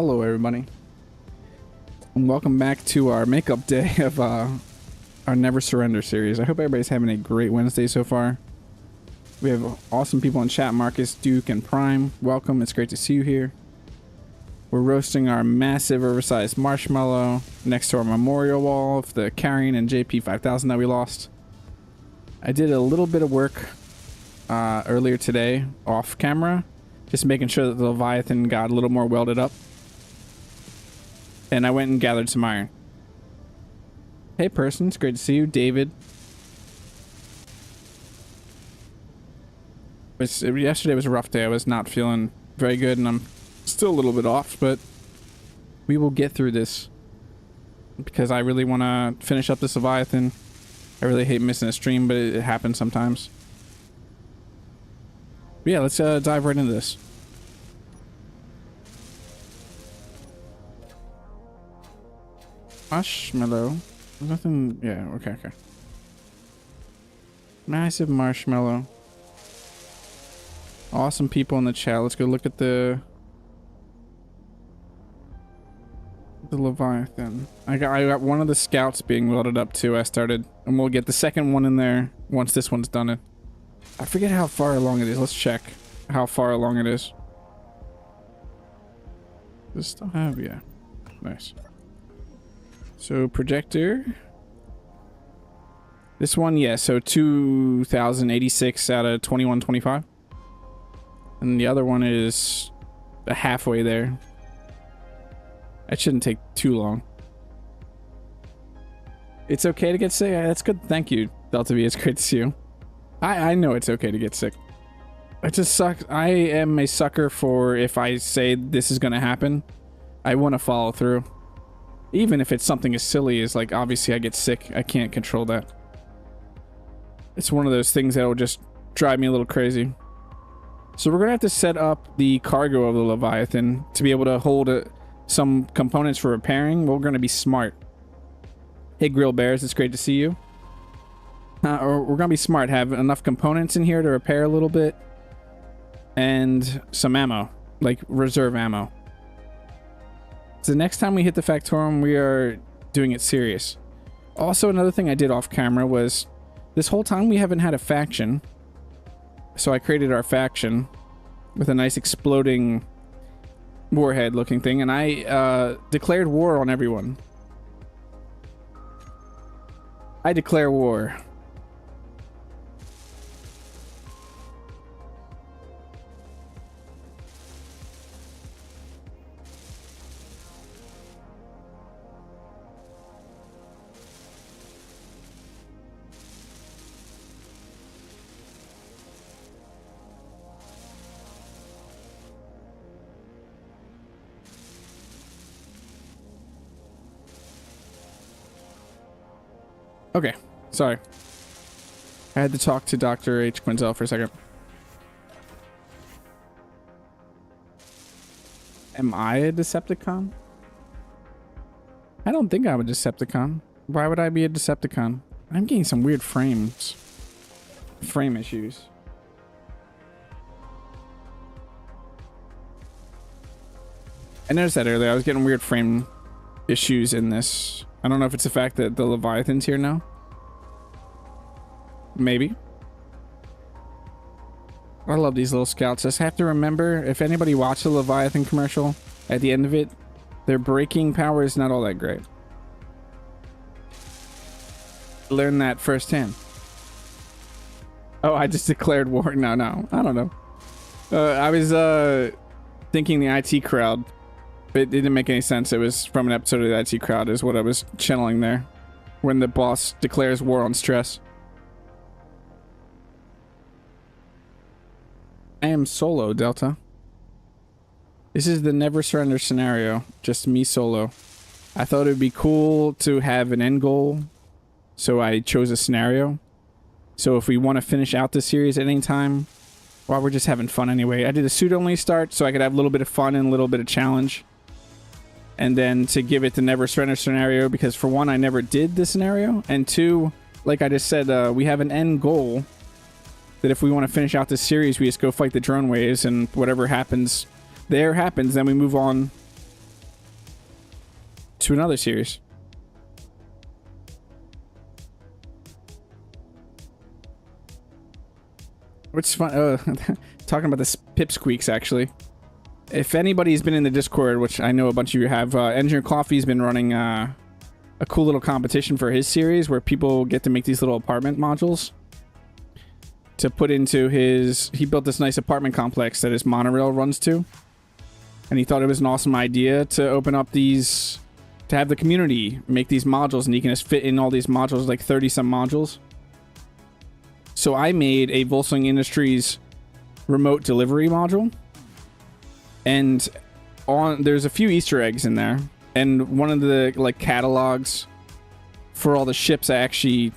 Hello everybody, and welcome back to our makeup day of our Never Surrender series. I hope everybody's having a great Wednesday so far. We have awesome people in chat: Marcus, Duke, and Prime. Welcome, it's great to see you here. We're roasting our massive oversized marshmallow next to our memorial wall of the Carrion and JP 5000 that we lost. I did a little bit of work earlier today off camera, just making sure that the Leviathan got a little more welded up. And I went and gathered some iron. Hey person, it's great to see you. David. Yesterday was a rough day. I was not feeling very good and I'm still a little bit off, but we will get through this because I really want to finish up this Leviathan. I really hate missing a stream, but it happens sometimes. But yeah, let's dive right into this. Marshmallow. There's nothing. Yeah, okay. Massive marshmallow. Awesome people in the chat. Let's go look at the Leviathan. I got one of the scouts being welded up too. I started, and we'll get the second one in there once this one's done. I forget how far along it is. Let's check how far along it is. Does it still have? Yeah. Nice. So projector. This one, yeah, so 2086 out of 2125. And the other one is halfway there. That shouldn't take too long. It's okay to get sick. That's good. Thank you, Delta V. It's great to see you. I know it's okay to get sick. It just sucks. I am a sucker for, if I say this is going to happen, I want to follow through. Even if it's something as silly as, like, obviously I get sick. I can't control that. It's one of those things that will just drive me a little crazy. So we're gonna have to set up the cargo of the Leviathan to be able to hold some components for repairing. We're gonna be smart. Hey Grill Bears, it's great to see you. Or we're gonna be smart, have enough components in here to repair a little bit, and some ammo, like reserve ammo. So the next time we hit the Factorum, we are doing it serious. Also, another thing I did off camera was, this whole time we haven't had a faction. So I created our faction with a nice exploding warhead looking thing, and I declared war on everyone. I declare war. Okay, sorry. I had to talk to Dr. H. Quinzel for a second. Am I a Decepticon? I don't think I'm a Decepticon. Why would I be a Decepticon? I'm getting some weird frame issues. I noticed that earlier. I was getting weird frame issues in this. I don't know if it's the fact that the Leviathan's here now. Maybe. I love these little scouts. Just have to remember, if anybody watched the Leviathan commercial, at the end of it, their braking power is not all that great. Learn that firsthand. Oh, I just declared war. No. I don't know. I was thinking the IT crowd. It didn't make any sense. It was from an episode of the IT crowd is what I was channeling there. When the boss declares war on stress. I am solo, Delta. This is the never surrender scenario. Just me solo. I thought it would be cool to have an end goal. So I chose a scenario. So if we want to finish out this series at any time, well, we're just having fun anyway. I did a suit only start so I could have a little bit of fun and a little bit of challenge. And then to give it the never surrender scenario, because for one, I never did this scenario, and two, like I just said, we have an end goal that if we want to finish out this series, we just go fight the drone waves, and whatever happens there happens, then we move on to another series. Which is fun. Talking about the pipsqueaks, actually. If anybody's been in the Discord, which I know a bunch of you have, Engineer Coffee's been running a cool little competition for his series where people get to make these little apartment modules to put into his... He built this nice apartment complex that his monorail runs to. And he thought it was an awesome idea to open up these... To have the community make these modules, and you can just fit in all these modules, like 30-some modules. So I made a Volsung Industries remote delivery module. And there's a few Easter eggs in there, and one of the like catalogs for all the ships, I actually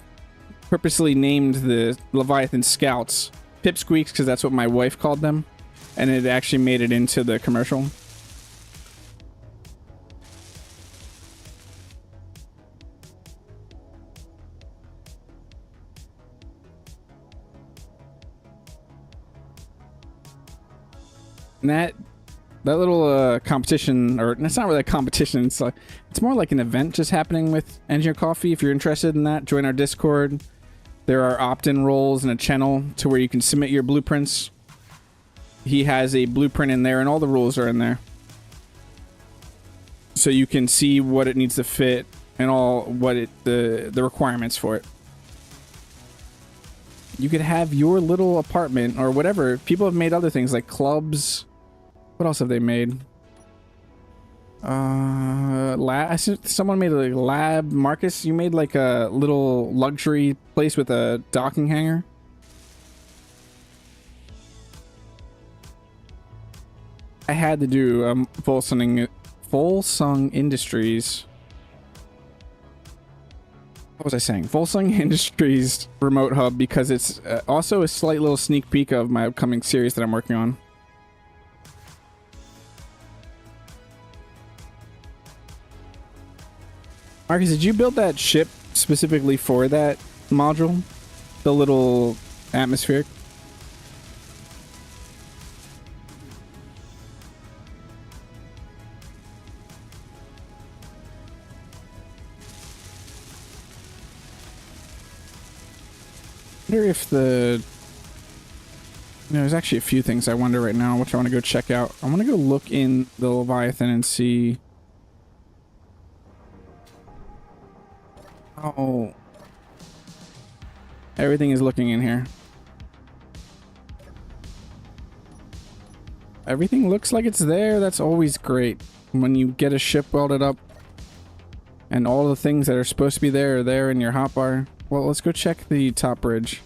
purposely named the Leviathan Scouts Pipsqueaks because that's what my wife called them, and it actually made it into the commercial. And that little competition, or it's not really a competition, it's more like an event just happening with Engineer Coffee. If you're interested in that, join our Discord. There are opt-in roles and a channel to where you can submit your blueprints. He has a blueprint in there, and all the rules are in there. So you can see what it needs to fit and all what the requirements for it. You could have your little apartment or whatever. People have made other things like clubs. What else have they made? Someone made a lab. Marcus, you made like a little luxury place with a docking hangar. I had to do Volsung Industries. What was I saying? Volsung Industries remote hub, because it's also a slight little sneak peek of my upcoming series that I'm working on. Marcus, did you build that ship specifically for that module? The little atmospheric? I wonder if the... there's actually a few things I wonder right now, which I want to go check out. I want to go look in the Leviathan and see... oh... everything is looking in here. Everything looks like it's there. That's always great. When you get a ship welded up and all the things that are supposed to be there are there in your hotbar. Well, let's go check the top bridge.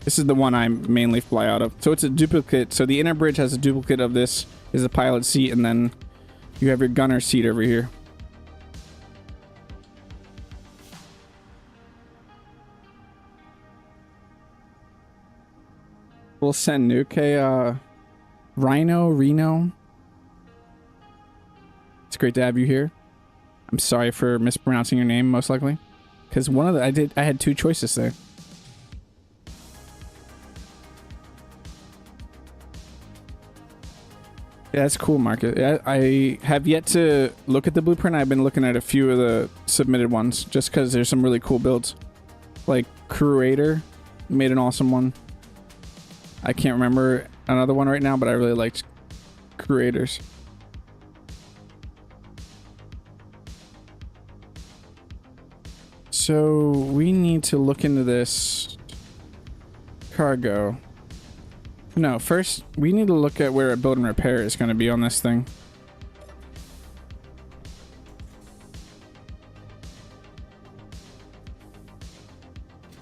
This is the one I mainly fly out of. So it's a duplicate. So the inner bridge has a duplicate of this. Is a pilot seat, and then you have your gunner seat over here. We'll send Nuke, Reno. It's great to have you here. I'm sorry for mispronouncing your name, most likely. Because one of the... I had two choices there. Yeah, that's cool, Marcus. I have yet to look at the blueprint. I've been looking at a few of the submitted ones just because there's some really cool builds. Like Creator made an awesome one. I can't remember another one right now, but I really liked Creators. So we need to look into this cargo. No, first we need to look at where a build and repair is going to be on this thing.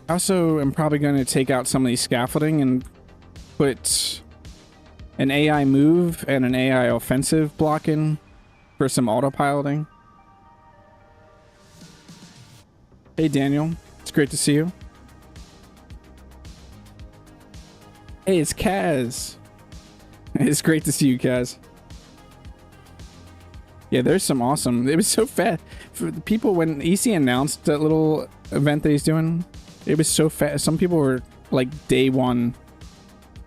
I also am probably going to take out some of these scaffolding and put an AI move and an AI offensive block in for some autopiloting. Hey Daniel, it's great to see you. Hey, it's Kaz. It's great to see you, Kaz. Yeah, there's some awesome... it was so fast. For the people, when EC announced that little event that he's doing, it was so fast. Some people were like day one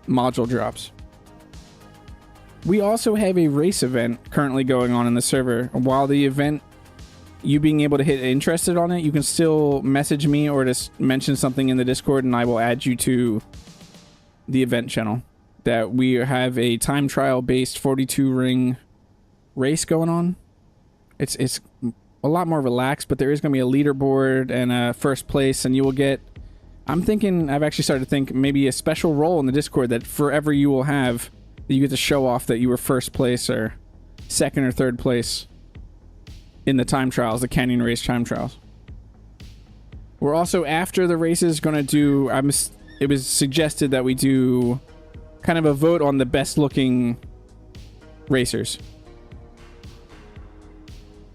module drops. We also have a race event currently going on in the server. While the event, you being able to hit interested on it, you can still message me or just mention something in the Discord and I will add you to the event channel. That we have a time trial based 42 ring race going on. It's a lot more relaxed, but there is going to be a leaderboard and a first place, and you will get... I'm thinking, I've actually started to think maybe a special role in the Discord that forever you will have, that you get to show off that you were first place or second or third place in the time trials, the Canyon Race time trials. We're also, after the races, going to do... it was suggested that we do kind of a vote on the best looking racers.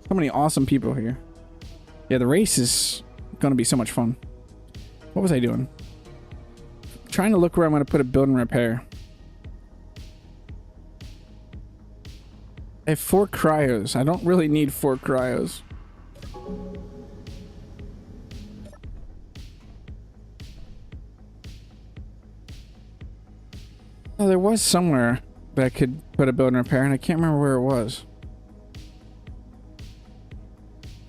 So many awesome people here. Yeah, the race is going to be so much fun. What was I doing? Trying to look where I'm going to put a build and repair. I have 4 cryos. I don't really need 4 cryos. Oh, there was somewhere that I could put a build and repair, and I can't remember where it was.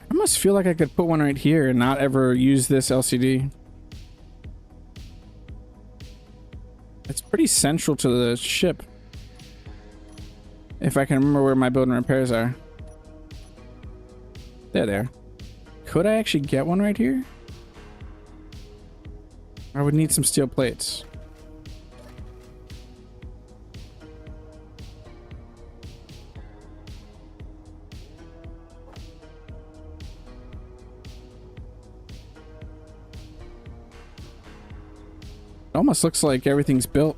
I must feel like I could put one right here and not ever use this LCD. It's pretty central to the ship. If I can remember where my build and repairs are. There. Could I actually get one right here? I would need some steel plates. It almost looks like everything's built.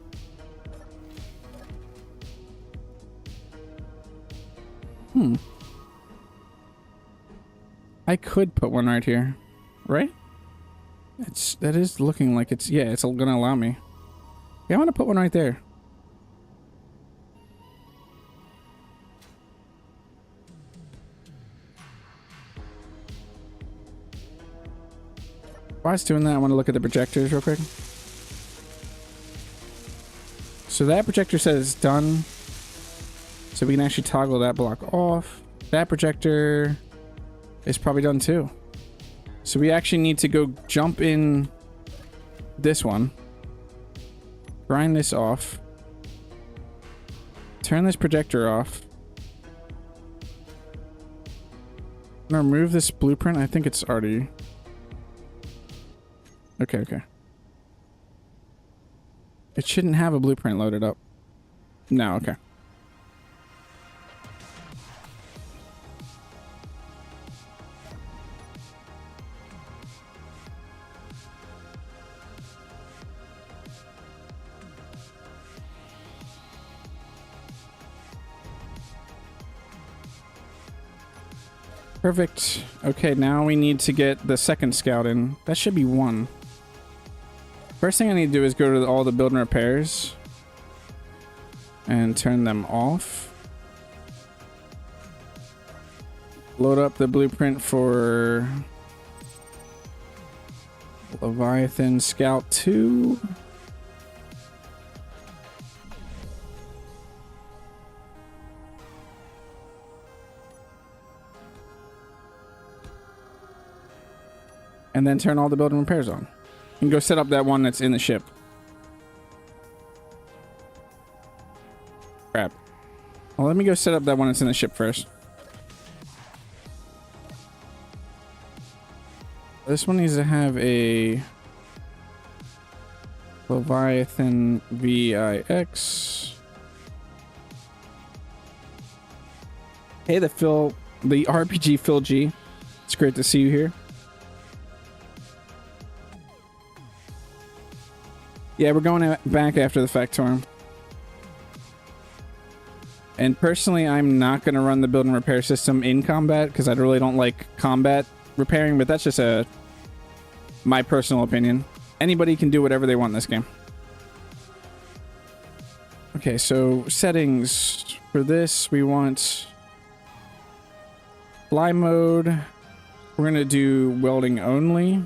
I could put one right here, right? That is looking like it's, yeah, it's gonna allow me. Yeah, I want to put one right there. While it's doing that, I want to look at the projectors real quick. So that projector says it's done. So we can actually toggle that block off. That projector is probably done too. So we actually need to go jump in this one. Grind this off. Turn this projector off. I'm gonna remove this blueprint. I think it's already... Okay, okay. It shouldn't have a blueprint loaded up. No, okay. Perfect. Okay, now we need to get the second scout in. That should be one. First thing I need to do is go to all the build and repairs and turn them off. Load up the blueprint for Leviathan Scout 2. And then turn all the build and repairs on. And go set up that one that's in the ship. Crap. Well, let me go set up that one that's in the ship first. This one needs to have a Leviathan VIX. Hey, the RPG Phil G. It's great to see you here. Yeah, we're going back after the fact, Torm. And personally, I'm not going to run the build and repair system in combat because I really don't like combat repairing, but that's just my personal opinion. Anybody can do whatever they want in this game. Okay, so settings for this, we want fly mode. We're going to do welding only.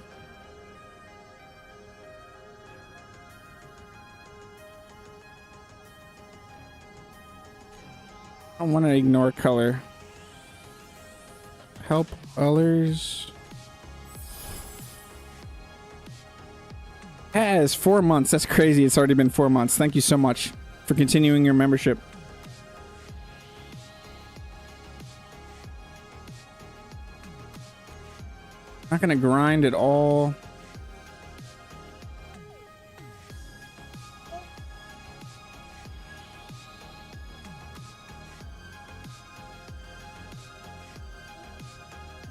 I want to ignore color. Help others. Has 4 months. That's crazy. It's already been 4 months. Thank you so much for continuing your membership. Not gonna grind at all.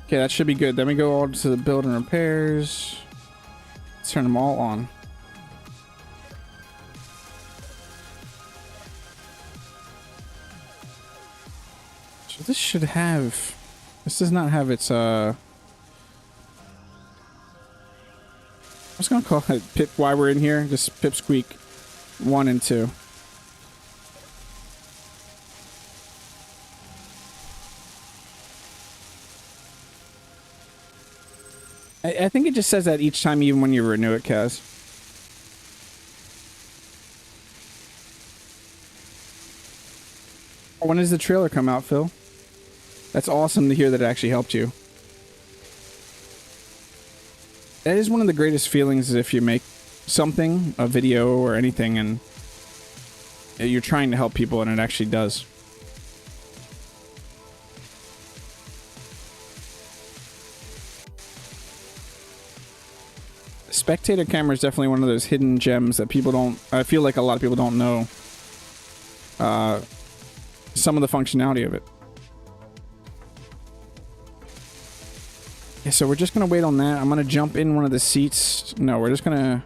Okay, that should be good. Then we go all to the build and repairs. Let's turn them all on. So this should have... This does not have its, I was gonna call it Pip while we're in here. Just Pipsqueak 1 and 2. I think it just says that each time, even when you renew it, Kaz. When does the trailer come out, Phil? That's awesome to hear that it actually helped you. That is one of the greatest feelings, is if you make something, a video or anything, and you're trying to help people and it actually does. Spectator camera is definitely one of those hidden gems that people don't... I feel like a lot of people don't know some of the functionality of it. Yeah, so we're just going to wait on that. I'm going to jump in one of the seats. No, we're just going to...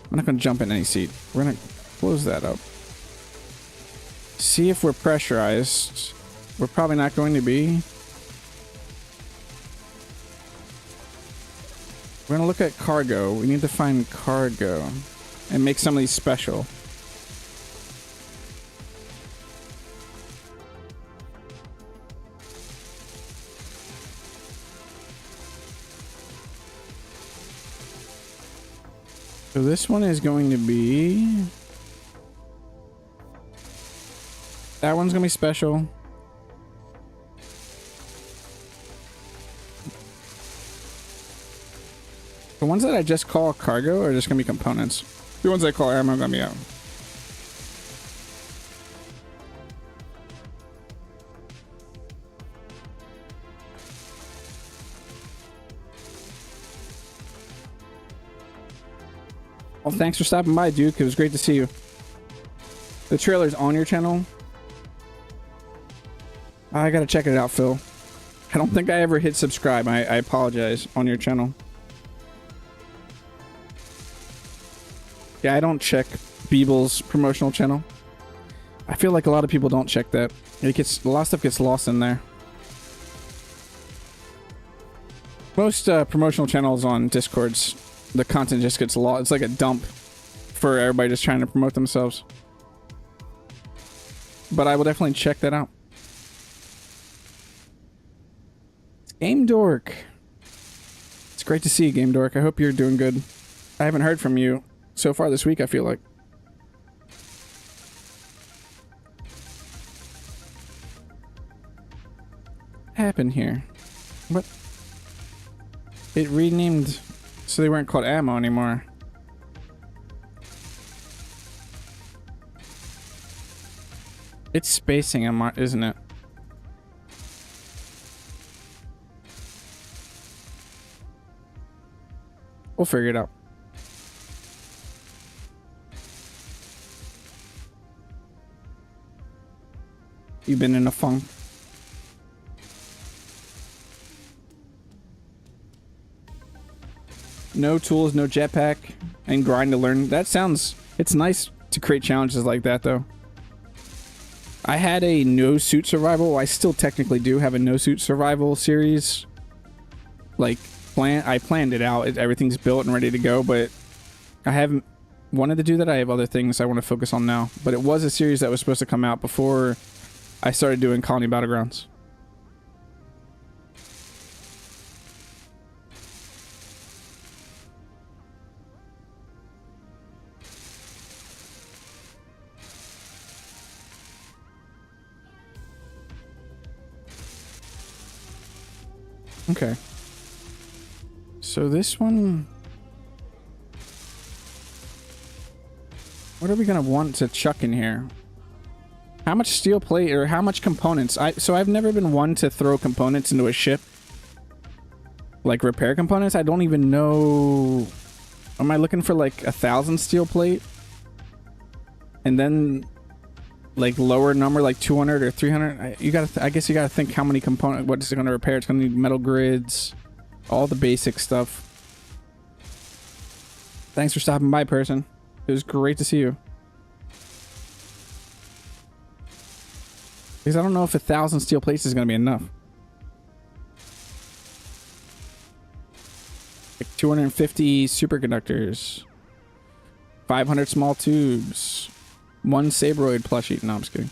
I'm not going to jump in any seat. We're going to close that up. See if we're pressurized. We're probably not going to be. We're going to look at cargo. We need to find cargo and make some of these special. So this one is going to be... That one's going to be special. The ones that I just call cargo are just going to be components. The ones I call ammo are going to be out. Well, thanks for stopping by, Duke. It was great to see you. The trailer's on your channel. I gotta check it out, Phil. I don't think I ever hit subscribe. I apologize. On your channel. Yeah, I don't check Beeble's promotional channel. I feel like a lot of people don't check that. It gets, a lot of stuff gets lost in there. Most promotional channels on Discords, the content just gets lost. It's like a dump for everybody just trying to promote themselves. But I will definitely check that out. Game Dork. It's great to see you, Game Dork. I hope you're doing good. I haven't heard from you so far this week, I feel like. What happened here? What? It renamed so they weren't called ammo anymore. It's spacing, isn't it? We'll figure it out. You've been in a funk. No tools, no jetpack, and grind to learn. That sounds... It's nice to create challenges like that, though. I had a no-suit survival. I still technically do have a no-suit survival series. Like, I planned it out. Everything's built and ready to go, but I haven't wanted to do that. I have other things I want to focus on now. But it was a series that was supposed to come out before I started doing Colony Battlegrounds. Okay. So this one... What are we going to want to chuck in here? How much steel plate or how much components? So I've never been one to throw components into a ship. Like repair components. I don't even know... Am I looking for like 1,000 steel plate? And then... like lower number, like 200 or 300. You gotta, I guess you gotta think how many components, what is it gonna repair? It's gonna need metal grids, all the basic stuff. Thanks for stopping by, person. It was great to see you. Because I don't know if 1,000 steel plates is gonna be enough. Like 250 superconductors, 500 small tubes. 1 Sabroid plushie. No, I'm just kidding.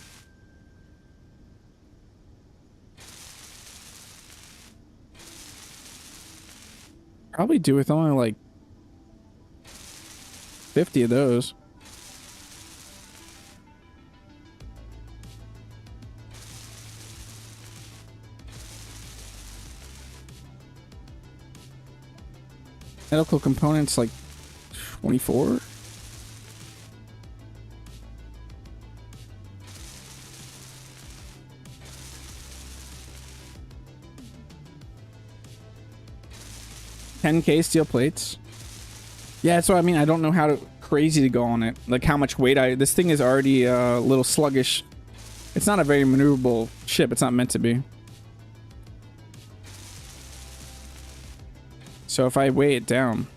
Probably do with only like 50 of those. Medical components like 24. $10K steel plates. Yeah, so I mean, I don't know how crazy to go on it. Like how much weight this thing is already a little sluggish. It's not a very maneuverable ship. It's not meant to be. So if I weigh it down.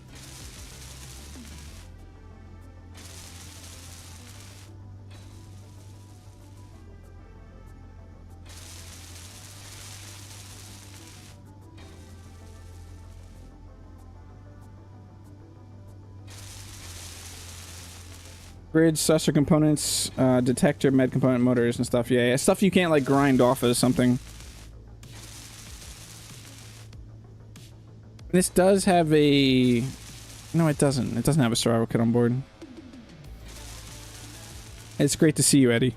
Bridge, sussor components, detector, med component, motors, and stuff. Yeah, stuff you can't, like, grind off of something. This does have a... No, it doesn't. It doesn't have a survival kit on board. It's great to see you, Eddie.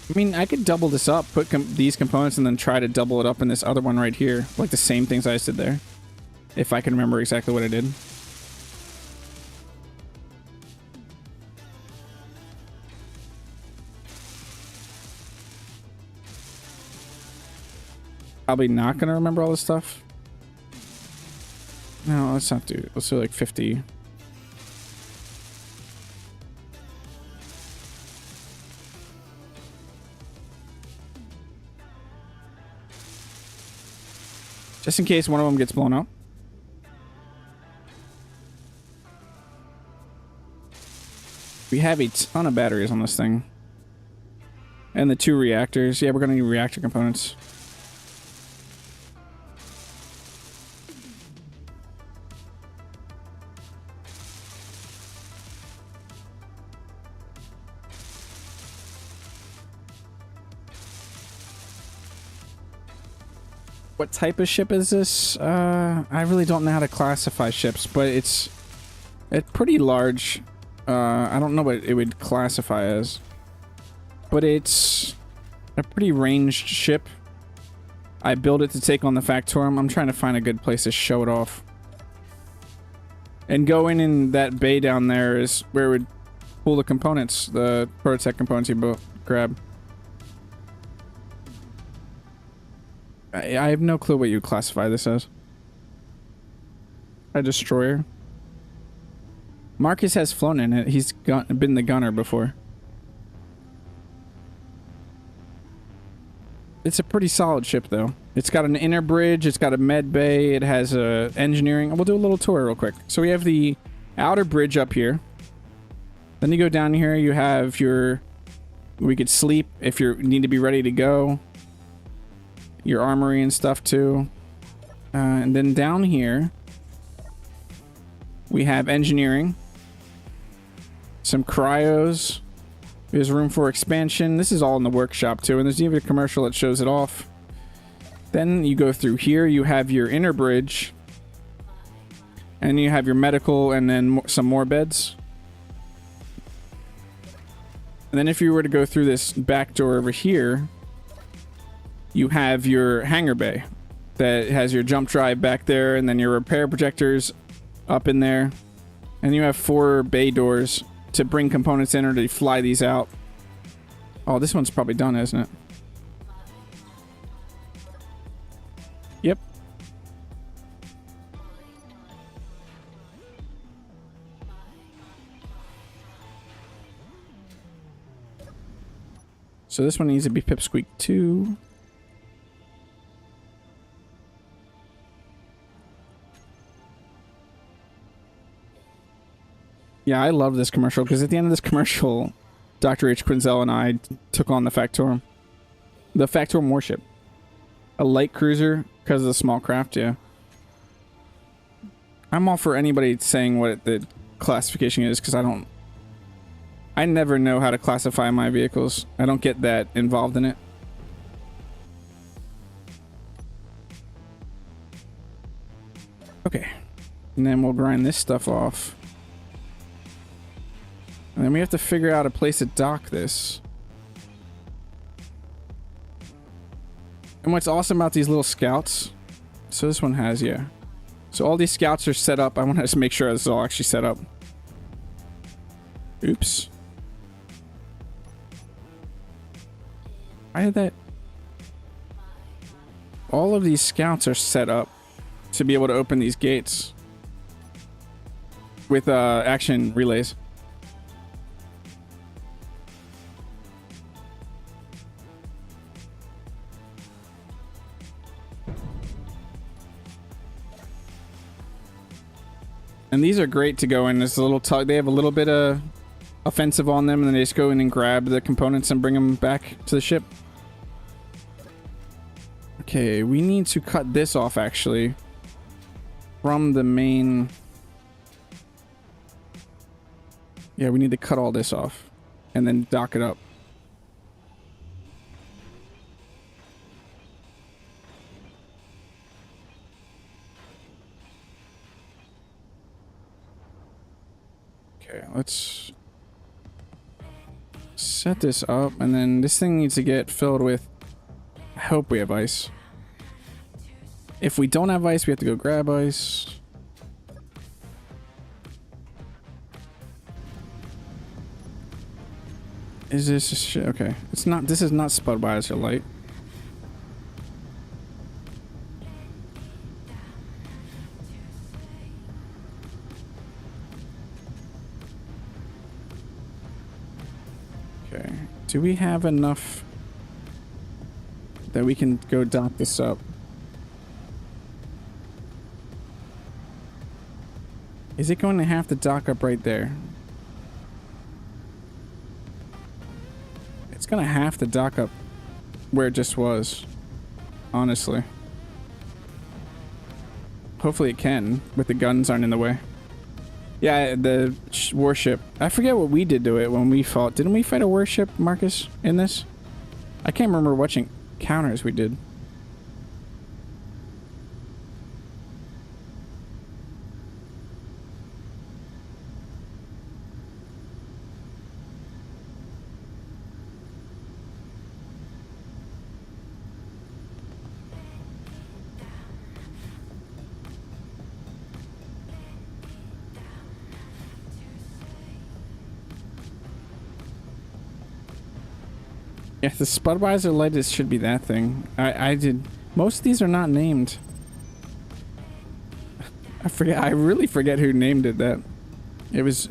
I mean, I could double this up, put these components, and then try to double it up in this other one right here. Like the same things I just did there. If I can remember exactly what I did. Probably not going to remember all this stuff. No, let's not do it. Let's do like 50. Just in case one of them gets blown up. We have a ton of batteries on this thing. And the 2 reactors. Yeah, we're going to need reactor components. What type of ship is this? I really don't know how to classify ships, but it's pretty large. I don't know what it would classify as, but it's a pretty ranged ship. I built it to take on the Factorum. I'm trying to find a good place to show it off. And going in that bay down there is where it would pull the components, the prototech components you grab. I have no clue what you classify this as. A destroyer. Marcus has flown in it. He's been the gunner before. It's a pretty solid ship, though. It's got an inner bridge. It's got a med bay. It has engineering. We'll do a little tour real quick. So we have the outer bridge up here. Then you go down here. You have your... We could sleep if you need to be ready to go. Your armory and stuff too. And then down here we have engineering, some cryos, there's room for expansion. This is all in the workshop too, and there's even a commercial that shows it off. Then you go through here, you have your inner bridge, and you have your medical, and then some more beds. And then if you were to go through this back door over here, you have your hangar bay that has your jump drive back there, and then your repair projectors up in there. And you have 4 bay doors to bring components in or to fly these out. Oh, this one's probably done, isn't it? Yep. So this one needs to be pipsqueak too. Yeah, I love this commercial because at the end of this commercial, Dr. H. Quinzel and I took on the Factorum. The Factorum warship. A light cruiser because of the small craft, yeah. I'm all for anybody saying what the classification is because I never know how to classify my vehicles. I don't get that involved in it. Okay. And then we'll grind this stuff off. And then we have to figure out a place to dock this. And what's awesome about these little scouts... So this one has, yeah. So all these scouts are set up. I want to just make sure this is all actually set up. Oops. I had that... All of these scouts are set up to be able to open these gates. With action relays. And these are great to go in. There's a little tug. They have a little bit of offensive on them, and then they just go in and grab the components and bring them back to the ship. Okay, we need to cut this off, actually. from the main. Yeah, we need to cut all this off and then dock it up. Okay, let's set this up, and then this thing needs to get filled with. I hope we have ice. If we don't have ice, we have to go grab ice. Is this shit? Okay, it's not. This is not spud biosphere light. Okay, do we have enough that we can go dock this up? Is it going to have to dock up right there? It's gonna have to dock up where it just was, honestly. Hopefully it can, with the guns aren't in the way. Yeah, the warship. I forget what we did to it when we fought. Didn't we fight a warship, Marcus, in this? I can't remember what encounters we did. Yeah, the Spudweiser light should be that thing. I did. Most of these are not named. I forget. I really forget who named it that. It was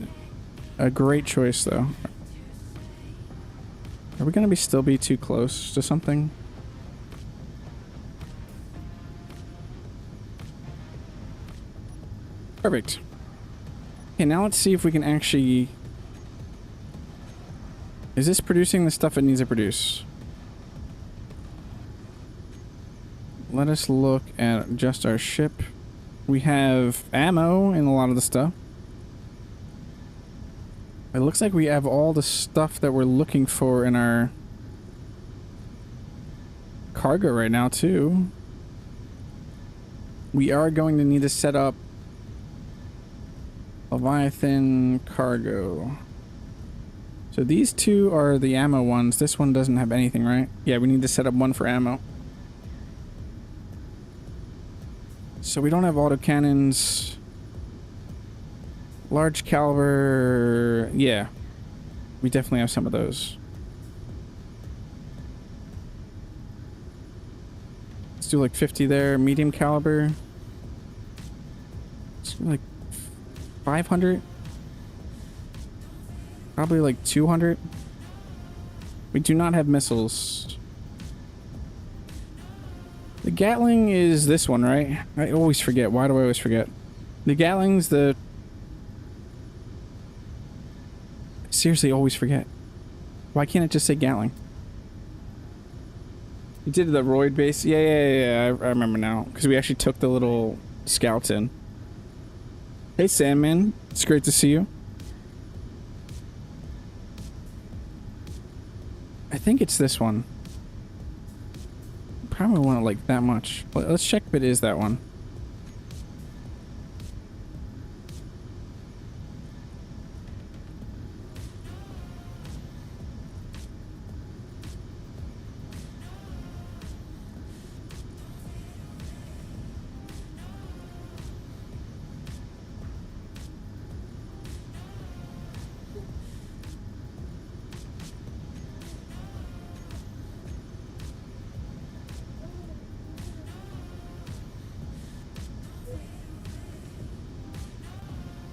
a great choice, though. Are we gonna still be too close to something? Perfect. Okay, now let's see if we can actually. Is this producing the stuff it needs to produce? Let us look at just our ship. We have ammo in a lot of the stuff. It looks like we have all the stuff that we're looking for in our cargo right now, too. We are going to need to set up Leviathan cargo. So these two are the ammo ones. This one doesn't have anything, right? Yeah, we need to set up one for ammo. So we don't have autocannons. Large caliber. Yeah. We definitely have some of those. Let's do like 50 there. Medium caliber. It's like 500. Probably like 200. We do not have missiles. The Gatling is this one, right? I always forget. Why do I always forget? The Gatling's the... I seriously always forget. Why can't it just say Gatling? You did the Royd base? Yeah. I remember now. Because we actually took the little scouts in. Hey, Sandman. It's great to see you. I think it's this one. Probably want it like that much. Let's check if it is that one.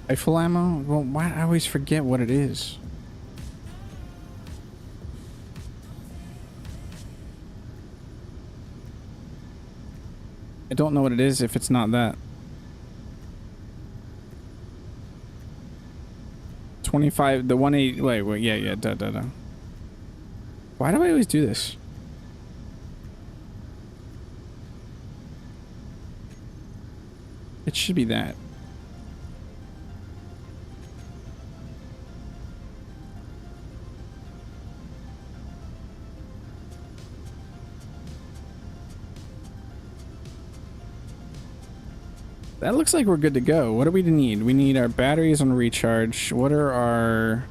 Rifle ammo? Well, why I always forget what it is. I don't know what it is if it's not that. 25, the 180, wait, yeah, duh. Why do I always do this? It should be that. That looks like we're good to go. What do we need? We need our batteries on recharge. What are our...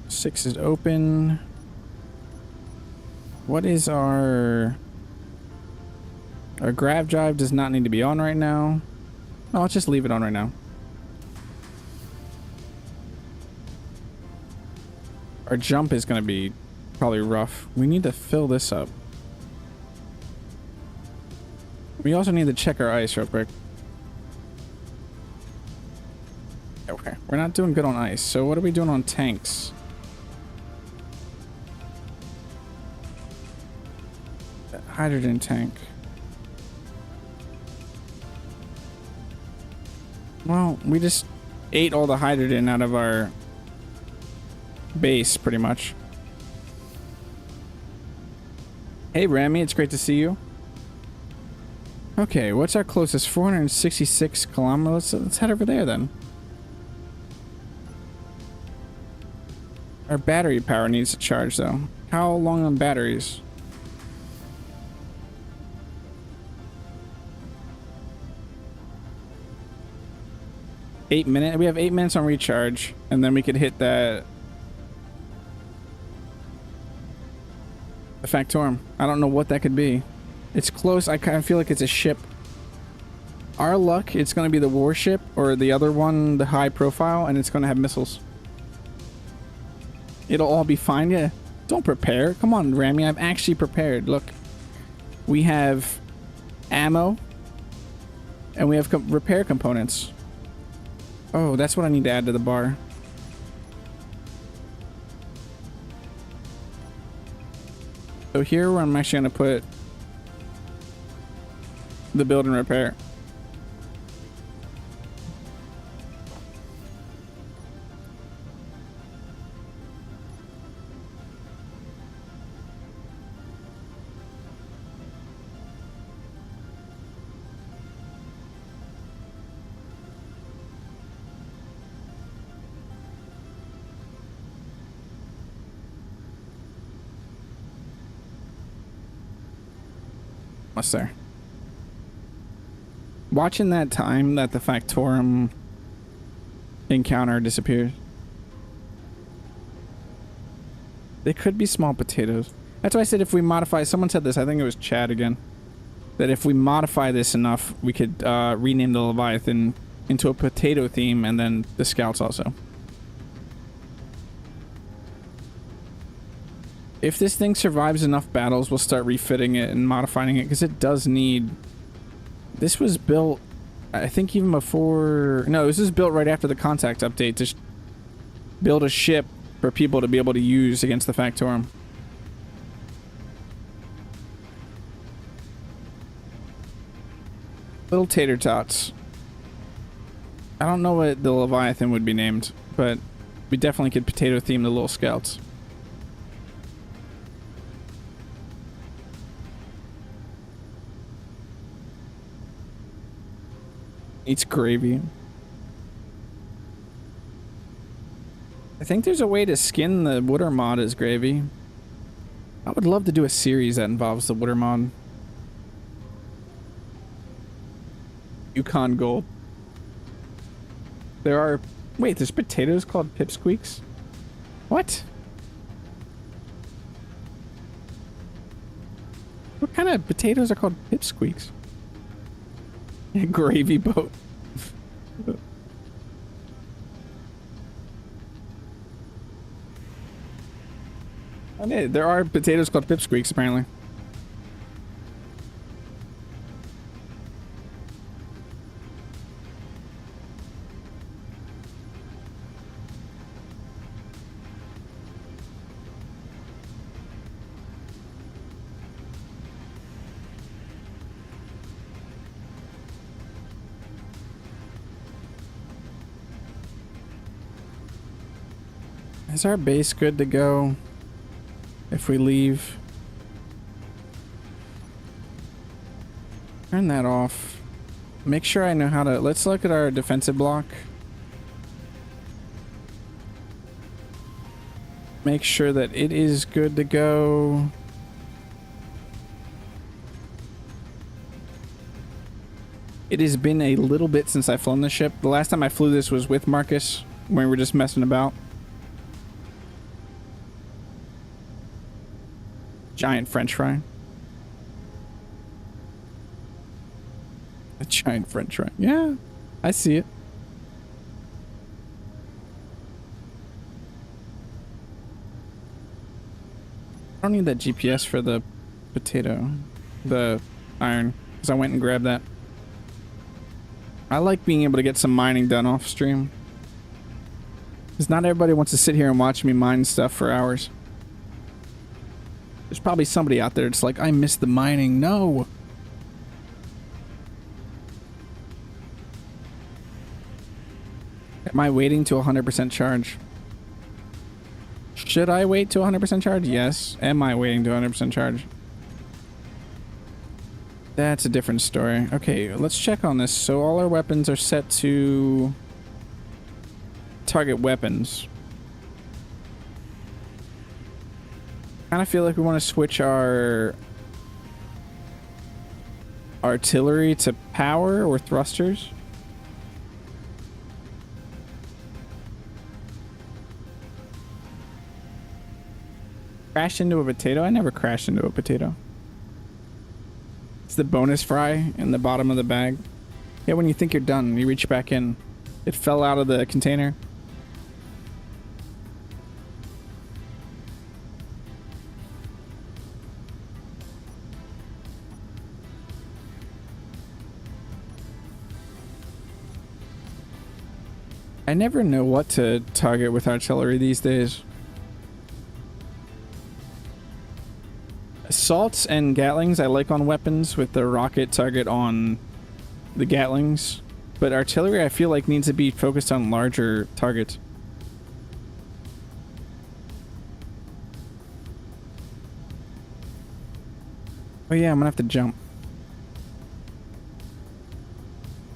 6 is open. What is our... Our grav drive does not need to be on right now. No, let's just leave it on right now. Our jump is going to be probably rough. We need to fill this up. We also need to check our ice real quick. Okay, we're not doing good on ice. So what are we doing on tanks? Hydrogen tank. Well, we just ate all the hydrogen out of our base, pretty much. Hey, Rami, it's great to see you. Okay, what's our closest? 466 kilometers. Let's head over there then. Our battery power needs to charge though. How long on batteries? Eight minutes. We have 8 minutes on recharge, and then we could hit that. The Factorum. I don't know what that could be. It's close. I kind of feel like it's a ship. Our luck, it's going to be the warship or the other one, the high profile, and it's going to have missiles. It'll all be fine. Yeah. Don't prepare. Come on, Rami. I've actually prepared. Look. We have ammo. And we have repair components. Oh, that's what I need to add to the bar. So here I'm actually going to put the build and repair. What's there? Watching that time that the Factorum encounter disappeared. They could be small potatoes. That's why I said if we modify... Someone said this. I think it was Chad again. That if we modify this enough, we could rename the Leviathan into a potato theme and then the scouts also. If this thing survives enough battles, we'll start refitting it and modifying it because it does need... This was built, I think even before... No, this was built right after the Contact update to build a ship for people to be able to use against the Factorum. Little tater tots. I don't know what the Leviathan would be named, but we definitely could potato theme the little scouts. Eats gravy. I think there's a way to skin the water mod as gravy. I would love to do a series that involves the water mod. Yukon Gold. There are... Wait, there's potatoes called pipsqueaks? What? What kind of potatoes are called pipsqueaks? Gravy boat. I mean, there are potatoes called pipsqueaks apparently. Is our base good to go if we leave? Turn that off. Make sure I know how to... Let's look at our defensive block. Make sure that it is good to go. It has been a little bit since I've flown the ship. The last time I flew this was with Marcus when we were just messing about. Giant French fry. A giant French fry. Yeah, I see it. I don't need that GPS for the potato, the iron, because I went and grabbed that. I like being able to get some mining done off stream. Because not everybody wants to sit here and watch me mine stuff for hours. There's probably somebody out there that's like, I miss the mining. No! Am I waiting to 100% charge? Should I wait to 100% charge? Yes. Am I waiting to 100% charge? That's a different story. Okay, let's check on this. So all our weapons are set to target weapons. Kind of feel like we want to switch our artillery to power or thrusters. Crash into a potato? I never crashed into a potato. It's the bonus fry in the bottom of the bag. Yeah, when you think you're done, you reach back in. It fell out of the container. I never know what to target with artillery these days. Assaults and Gatlings I like on weapons with the rocket target on the Gatlings, but artillery I feel like needs to be focused on larger targets. Oh yeah, I'm gonna have to jump.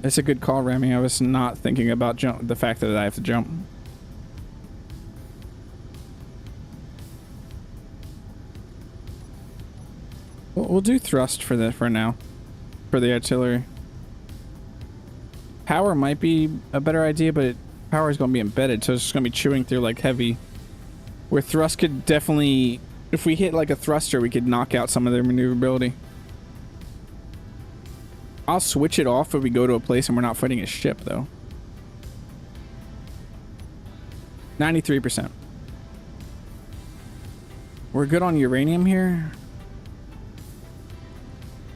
It's a good call, Remy. I was not thinking about the fact that I have to jump. We'll do thrust for now, for the artillery. Power might be a better idea, but power is going to be embedded, so it's just going to be chewing through like heavy. Where thrust could definitely, if we hit like a thruster, we could knock out some of their maneuverability. I'll switch it off if we go to a place and we're not fighting a ship, though. 93%. We're good on uranium here.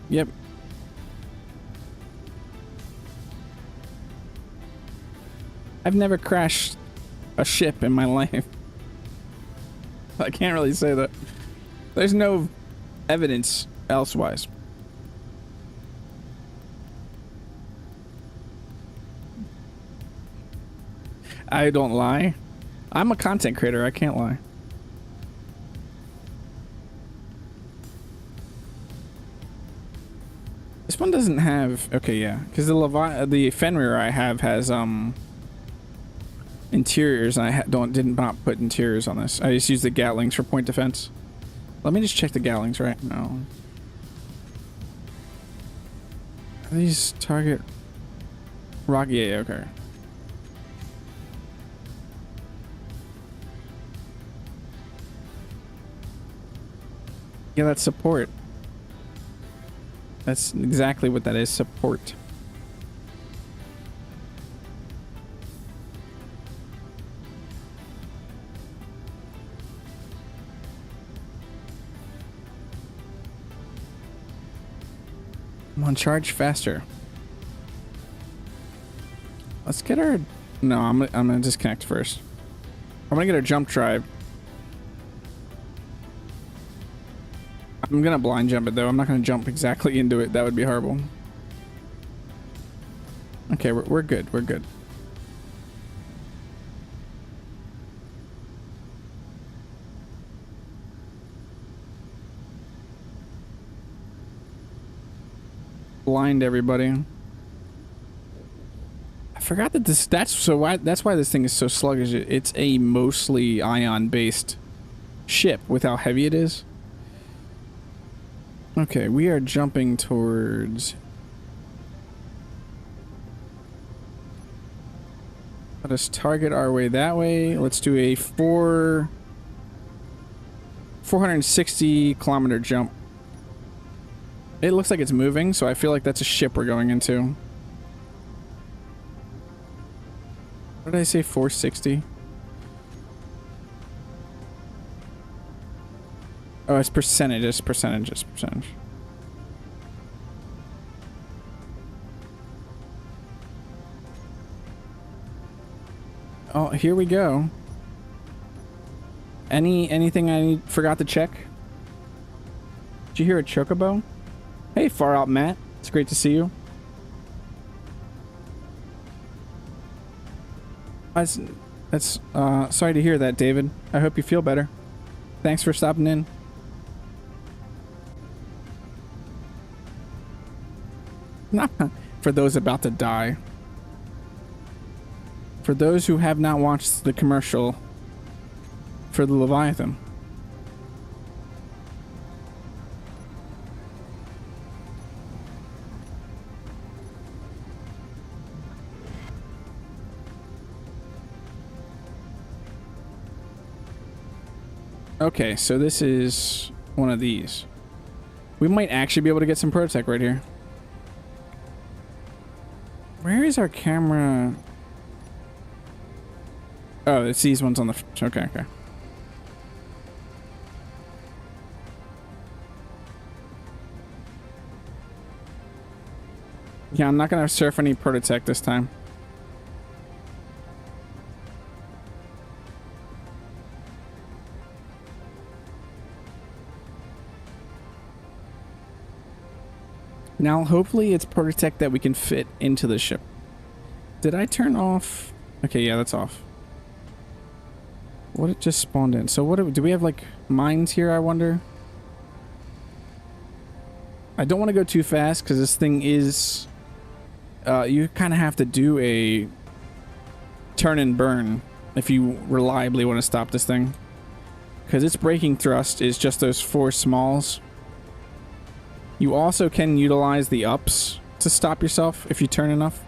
Yep. I've never crashed a ship in my life. I can't really say that. There's no evidence elsewise. I don't lie. I'm a content creator. I can't lie. This one doesn't have... Okay, yeah. Because the Fenrir I have has interiors, and I did not put interiors on this. I just use the Gatlings for point defense. Let me just check the Gatlings right now. Are these target... Rock... Yeah, okay. Yeah, that's support. That's exactly what that is, support. Come on, charge faster. Let's get our... No, I'm gonna disconnect first. I'm gonna get our jump drive. I'm gonna blind jump it though. I'm not gonna jump exactly into it. That would be horrible. Okay, we're good. We're good. blind everybody. I forgot that that's why this thing is so sluggish. It's a mostly ion-based ship with how heavy it is. Okay, we are jumping towards... Let us target our way that way. Let's do a 460 kilometer jump. It looks like it's moving, so I feel like that's a ship we're going into. What did I say? 460? Oh, it's percentage. It's percentage. It's percentage. Oh, here we go. Anything I forgot to check? Did you hear a chocobo? Hey, far out Matt. It's great to see you. That's sorry to hear that, David. I hope you feel better. Thanks for stopping in. For those about to die. For those who have not watched the commercial for the Leviathan. Okay, so this is one of these. We might actually be able to get some prototech right here. Where is our camera? Oh, it's these ones on the... Okay, okay. Yeah, I'm not going to surf any prototech this time. Now, hopefully it's prototech that we can fit into the ship. Did I turn off? Okay, yeah, that's off. What it just spawned in? So what do we have, like, mines here, I wonder? I don't want to go too fast because this thing is... you kind of have to do a turn and burn if you reliably want to stop this thing. Because its braking thrust is just those 4 smalls. You also can utilize the ups to stop yourself if you turn enough.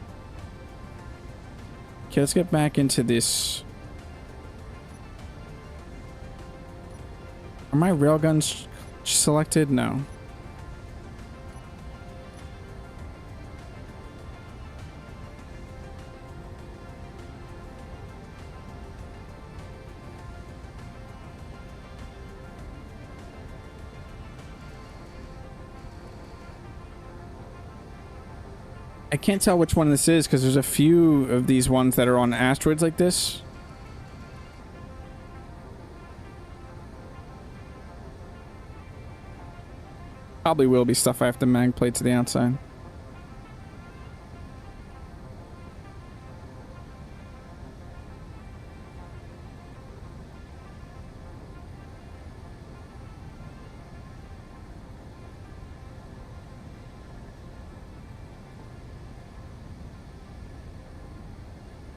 Okay, let's get back into this. Are my railguns selected? No. I can't tell which one this is because there's a few of these ones that are on asteroids like this. Probably will be stuff I have to mag plate to the outside.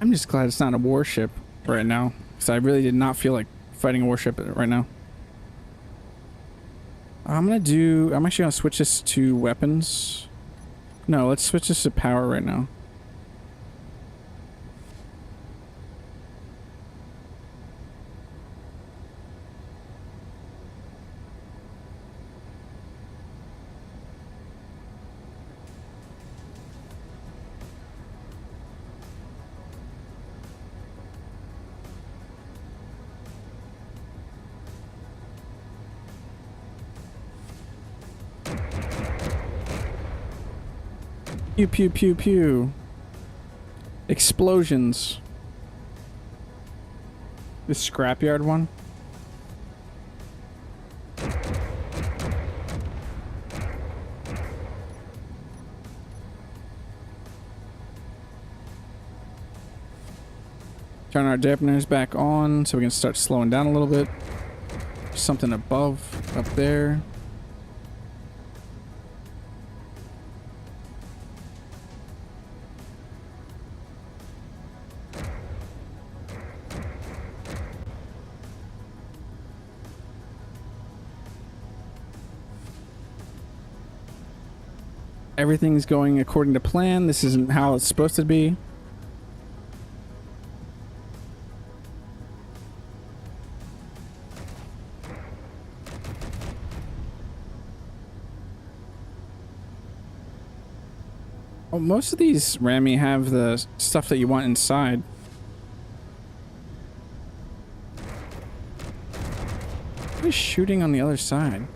I'm just glad it's not a warship right now, because I really did not feel like fighting a warship right now. I'm actually gonna switch this to weapons. No, let's switch this to power right now. Pew pew pew pew. Explosions. This scrapyard one. Turn our dampeners back on so we can start slowing down a little bit. Something above, up there. Everything's going according to plan. This isn't how it's supposed to be. Oh, most of these Rami have the stuff that you want inside. What is shooting on the other side?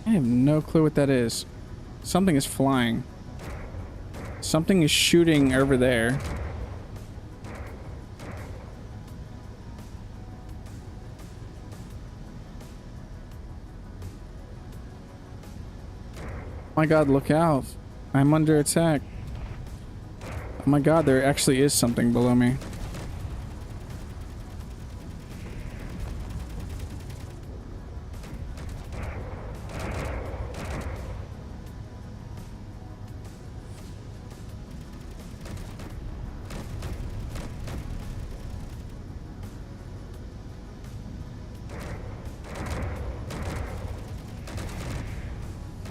I have no clue what that is. Something is flying. Something is shooting over there. Oh my god, look out. I'm under attack. Oh my god, there actually is something below me.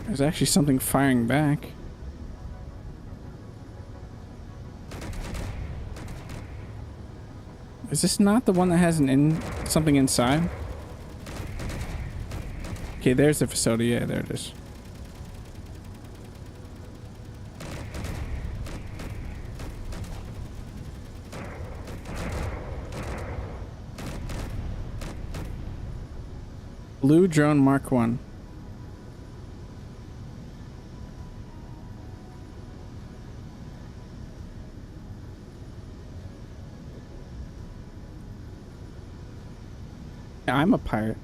There's actually something firing back. Is this not the one that has something inside? Okay, there's the facility. Yeah, there it is. Blue drone Mark 1. I'm a pirate.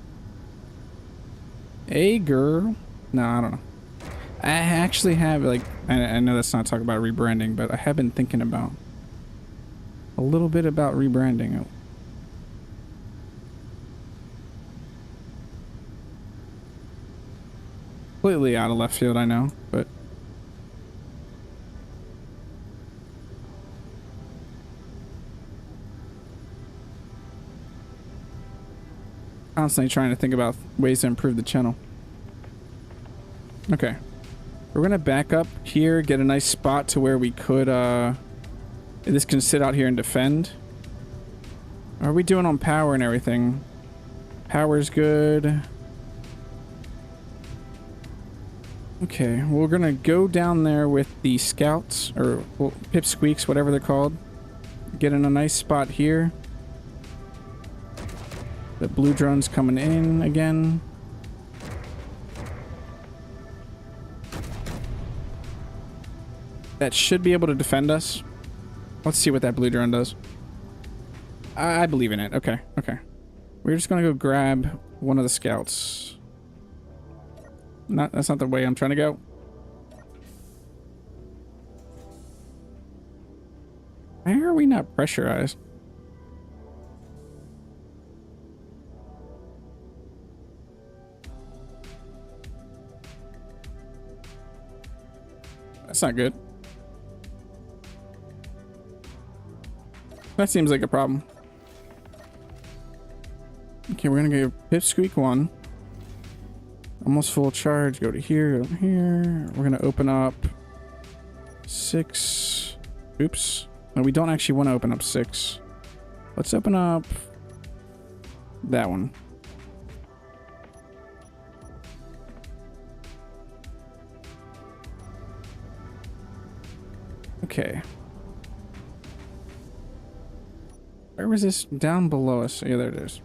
Aegir. No, I don't know. I actually have, like, I know that's not talking about rebranding, but I have been thinking about a little bit about rebranding. Completely out of left field, I know, but constantly trying to think about ways to improve the channel. Okay. We're gonna back up here, get a nice spot to where we could, this can sit out here and defend. How are we doing on power and everything? Power's good. Okay, we're gonna go down there with the scouts, or well, pipsqueaks, whatever they're called. Get in a nice spot here. The blue drone's coming in again. That should be able to defend us. Let's see what that blue drone does. I believe in it. Okay, okay. We're just gonna go grab one of the scouts. That's not the way I'm trying to go. Why are we not pressurized? That's not good. That seems like a problem. Okay, we're gonna go pipsqueak 1. Almost full charge. Go to here, go to here. We're gonna open up 6. Oops. No, we don't actually want to open up 6. Let's open up that one. Okay. Where was this? Down below us. Yeah, there it is.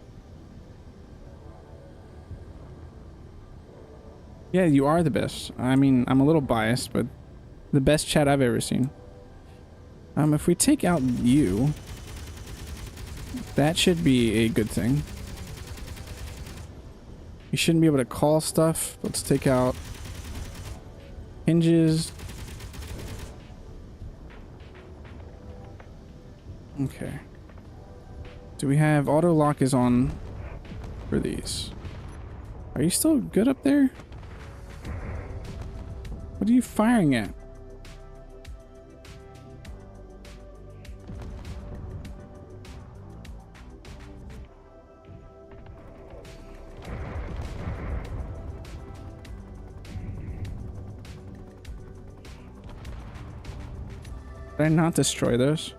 Yeah, you are the best. I mean, I'm a little biased, but the best chat I've ever seen. If we take out you, that should be a good thing. You shouldn't be able to call stuff. Let's take out hinges. Okay. Do we have auto lock is on for these? Are you still good up there? What are you firing at? Did I not destroy those?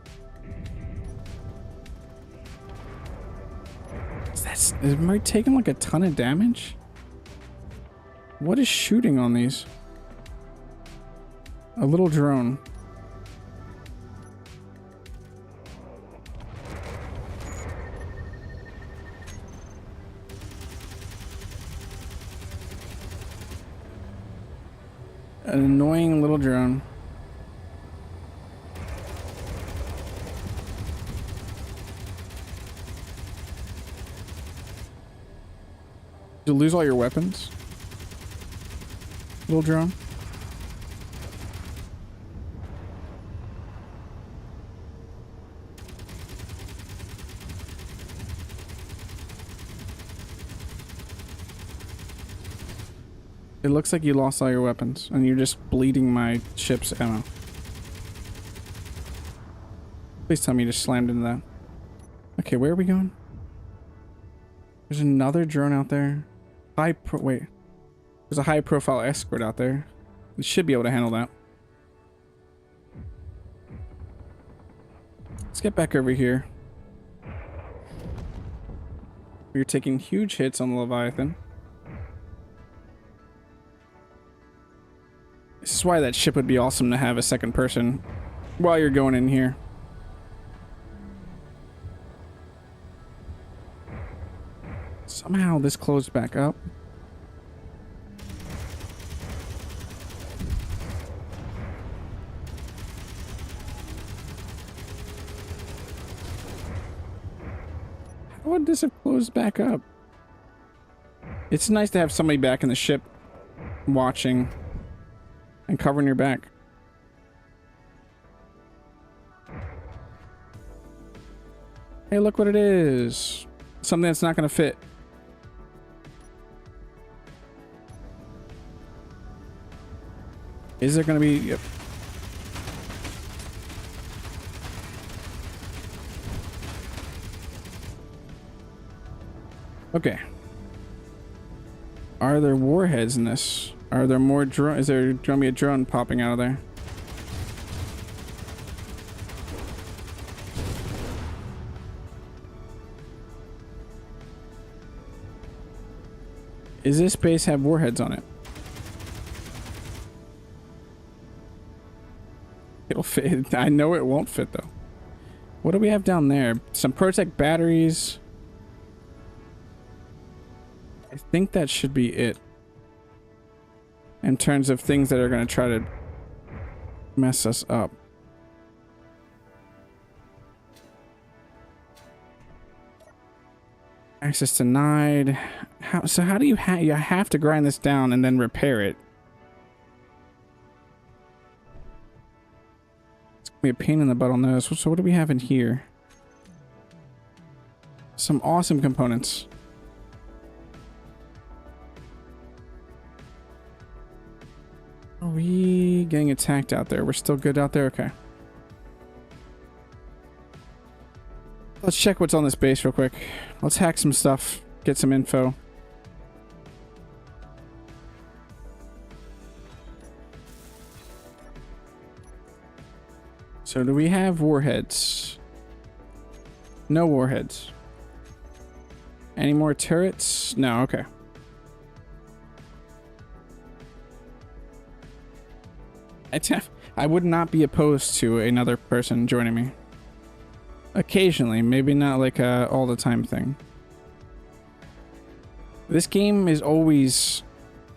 Am I taking like a ton of damage? What is shooting on these? A little drone. An annoying little drone. Did you lose all your weapons? Little drone? It looks like you lost all your weapons and you're just bleeding my ship's ammo. Please tell me you just slammed into that. Okay, where are we going? There's another drone out there. Wait. There's a high profile escort out there. It should be able to handle that. Let's get back over here. You're taking huge hits on the Leviathan. This is why that ship would be awesome to have a second person while you're going in here. Somehow this closed back up. How would this have closed back up? It's nice to have somebody back in the ship watching and covering your back. Hey, look what it is. Something that's not going to fit. Is there going to be... Yep. Okay. Are there warheads in this? Are there more drone? Is there going to be a drone popping out of there? Does this base have warheads on it? It'll fit. I know it won't fit though. What do we have down there? Some Protect batteries. I think that should be it. In terms of things that are going to try to mess us up. Access denied. How do you have to grind this down and then repair it? It's gonna be a pain in the butt on those. So what do we have in here? Some awesome components. Are we getting attacked out there? We're still good out there? Okay. Let's check what's on this base real quick. Let's hack some stuff. Get some info. So do we have warheads? No warheads. Any more turrets? No, okay. I would not be opposed to another person joining me. Occasionally, maybe not like a all the time thing. This game is always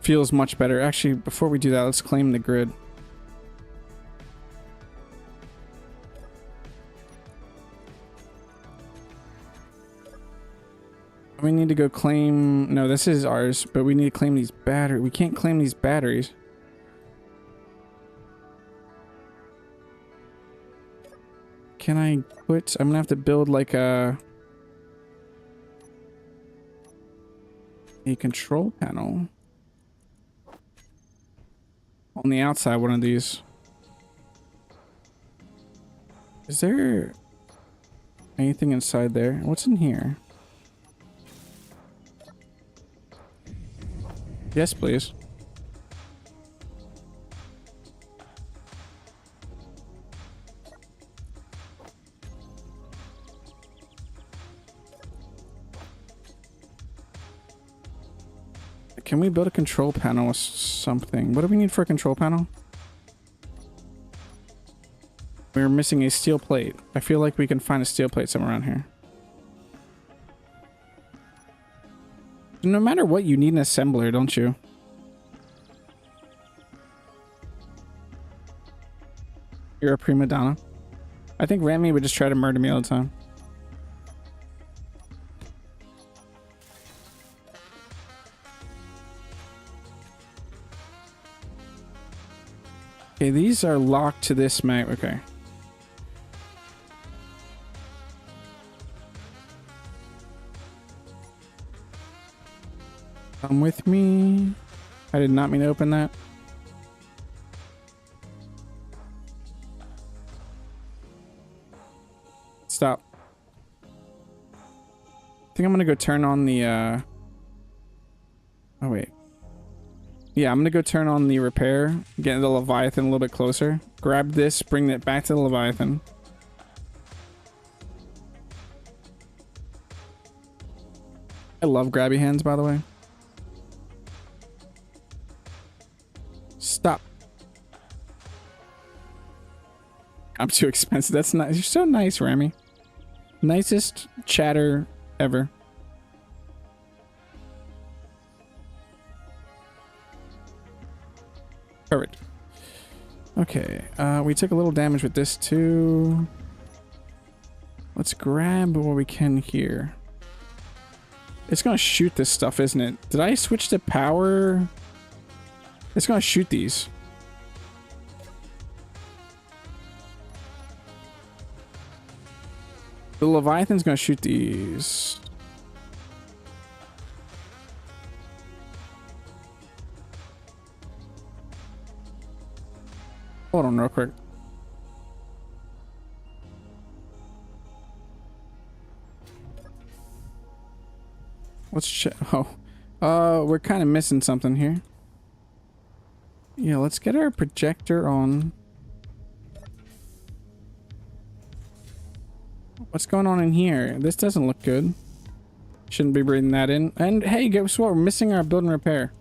feels much better. Actually, before we do that, let's claim the grid. We need to go claim... No, this is ours, but we need to claim these batteries. We can't claim these batteries. Can I put... I'm gonna have to build like a control panel on the outside, one of these. Is there anything inside there? What's in here? Yes, please. Can we build a control panel with something? What do we need for a control panel? We're missing a steel plate. I feel like we can find a steel plate somewhere around here. No matter what, you need an assembler, don't you? You're a prima donna. I think Rami would just try to murder me all the time. Okay, these are locked to this mag. Okay. Come with me. I did not mean to open that. Stop. I think I'm gonna go turn on the oh wait. Yeah, I'm gonna go turn on the repair, get the Leviathan a little bit closer. Grab this, bring it back to the Leviathan. I love grabby hands, by the way. Stop. I'm too expensive. That's nice. You're so nice, Rami. Nicest chatter ever. Perfect. Okay, we took a little damage with this too. Let's grab what we can here. It's gonna shoot this stuff, isn't it? Did I switch to power? It's gonna shoot these. The Leviathan's gonna shoot these. Hold on real quick. Let's check. Oh, we're kind of missing something here. Yeah, let's get our projector on. What's going on in here? This doesn't look good. Shouldn't be breathing that in. And hey, guess what? We're missing our build and repair.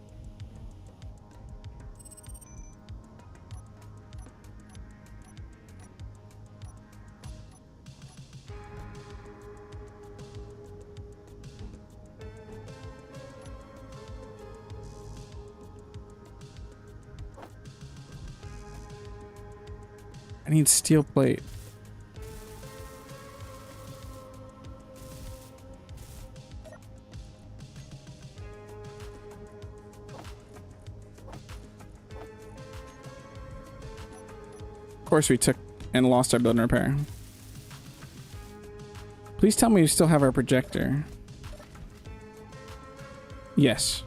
I need steel plate. Of course we took and lost our build and repair. Please tell me you still have our projector. Yes.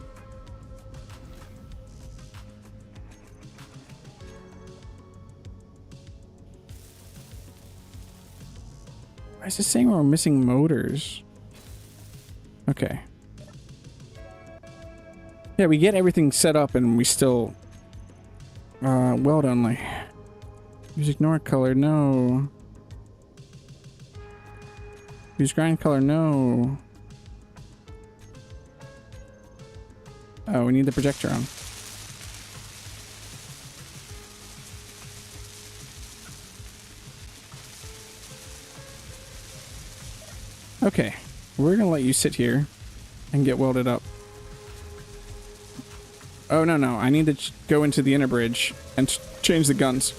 Why is it saying we're missing motors? Okay. Yeah, we get everything set up and we still... well done, like... Use ignore color, no. Use grind color, no. Oh, we need the projector on. Okay, we're gonna let you sit here and get welded up. Oh, no, no, I need to go into the inner bridge and change the guns.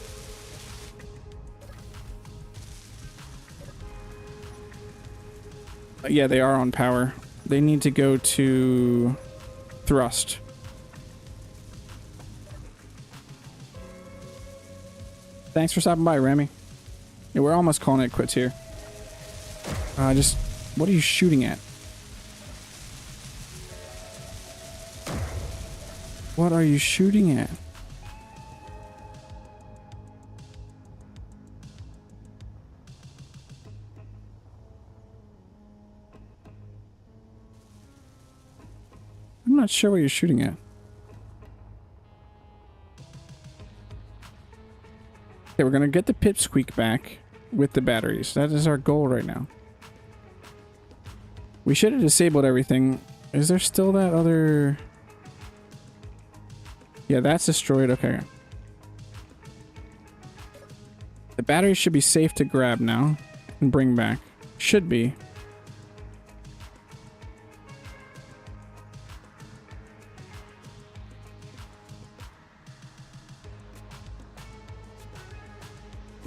Yeah, they are on power. They need to go to thrust. Thanks for stopping by, Rami. Yeah, we're almost calling it quits here. What are you shooting at? What are you shooting at? I'm not sure what you're shooting at. Okay, we're gonna get the pipsqueak back with the batteries. That is our goal right now. We should have disabled everything. Is there still that other... Yeah, that's destroyed. Okay. The batteries should be safe to grab now and bring back. Should be.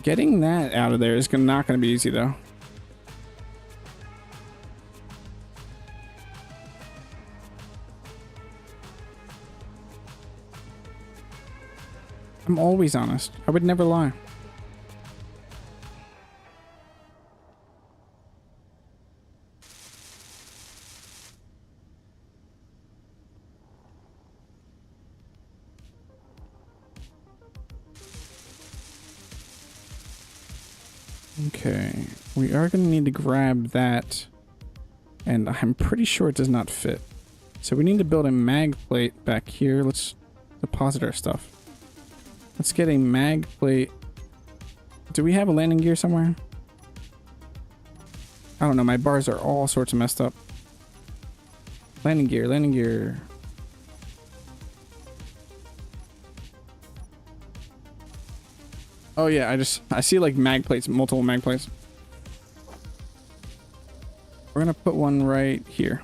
Getting that out of there is not going to be easy, though. I'm always honest. I would never lie. Okay, we are going to need to grab that, and I'm pretty sure it does not fit. So we need to build a mag plate back here. Let's deposit our stuff. Let's get a mag plate. Do we have a landing gear somewhere? I don't know, my bars are all sorts of messed up. Landing gear, landing gear. Oh yeah, I see like mag plates, multiple mag plates. We're gonna put one right here.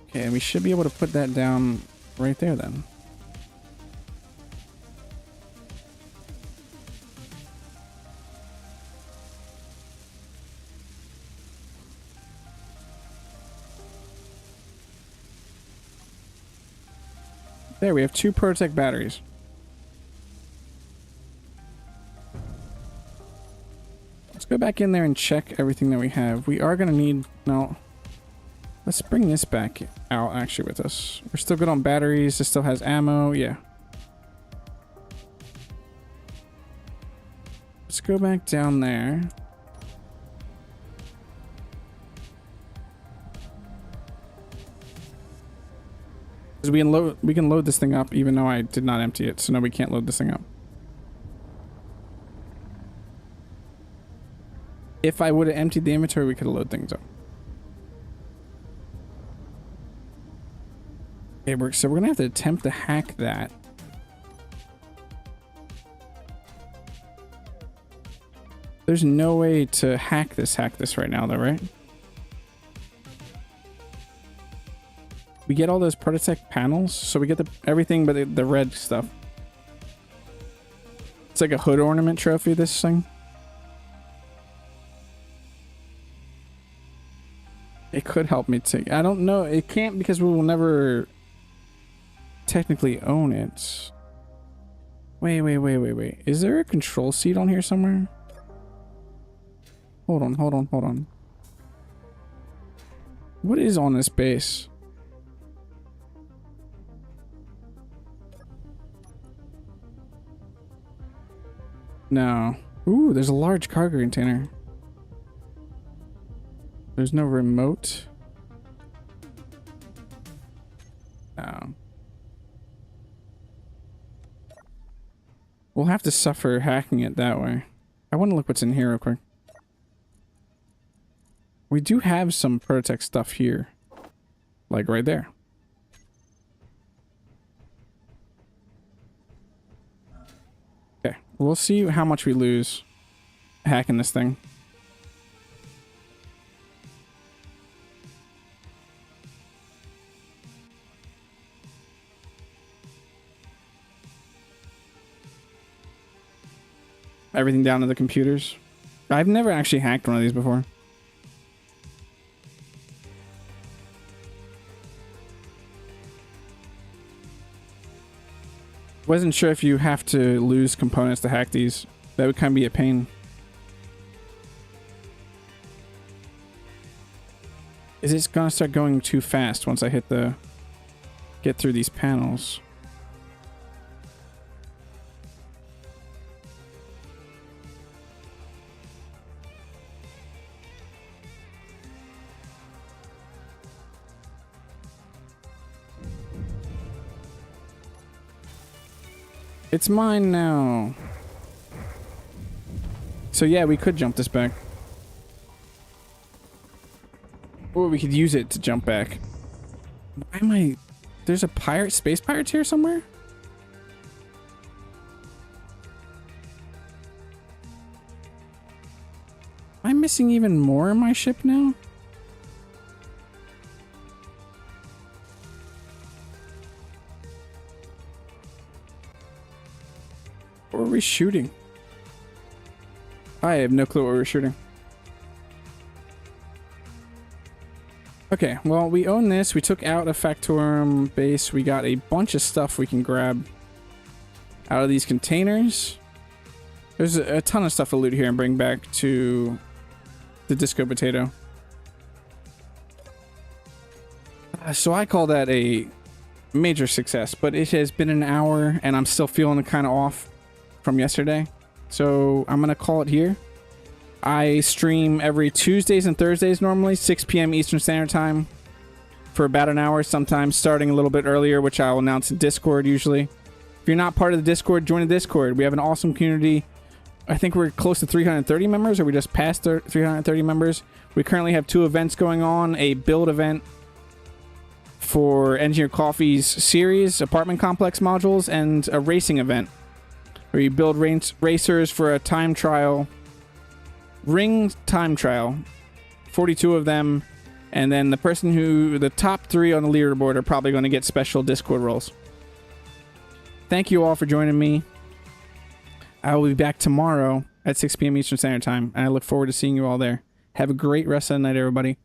Okay, and we should be able to put that down right there then. There, we have 2 Protec batteries. Let's go back in there and check everything that we have. We are going to need... No. Let's bring this back out, actually, with us. We're still good on batteries. This still has ammo. Yeah. Let's go back down there. We can load this thing up even though I did not empty it, so no, we can't load this thing up. If I would have emptied the inventory, we could have loaded things up. Okay, so we're gonna have to attempt to hack that. There's no way to hack this right now though, right? We get all those Protec panels, so we get everything but the red stuff. It's like a hood ornament trophy, this thing. It could help me take... I don't know. It can't because we will never technically own it. Wait. Is there a control seat on here somewhere? Hold on. What is on this base? No. Ooh, there's a large cargo container. There's no remote. No. We'll have to suffer hacking it that way. I want to look what's in here real quick. We do have some Protec stuff here. Like right there. Okay, we'll see how much we lose hacking this thing. Everything down to the computers. I've never actually hacked one of these before. Wasn't sure if you have to lose components to hack these. That would kind of be a pain. Is it gonna start going too fast once I hit get through these panels? It's mine now. So yeah, we could jump this back. Or we could use it to jump back. Why am I... There's a pirate, space pirates here somewhere? Am I missing even more in my ship now? What were we shooting? I have no clue what we were shooting. Okay, well, we own this. We took out a Factorum base. We got a bunch of stuff we can grab out of these containers. There's a ton of stuff to loot here and bring back to the Disco Potato. So I call that a major success, but it has been an hour and I'm still feeling kind of off from yesterday. So I'm going to call it here. I stream every Tuesdays and Thursdays normally, 6 p.m. Eastern Standard Time for about an hour, sometimes starting a little bit earlier, which I'll announce in Discord usually. If you're not part of the Discord, join the Discord. We have an awesome community. I think we're close to 330 members, or we just passed 330 members. We currently have 2 events going on, a build event for Engineer Coffee's series, apartment complex modules, and a racing event where you build racers for a time trial. Ring time trial, 42 of them, and then the top 3 on the leaderboard are probably going to get special Discord roles. Thank you all for joining me. I will be back tomorrow at 6 p.m. Eastern Standard Time, and I look forward to seeing you all there. Have a great rest of the night, everybody.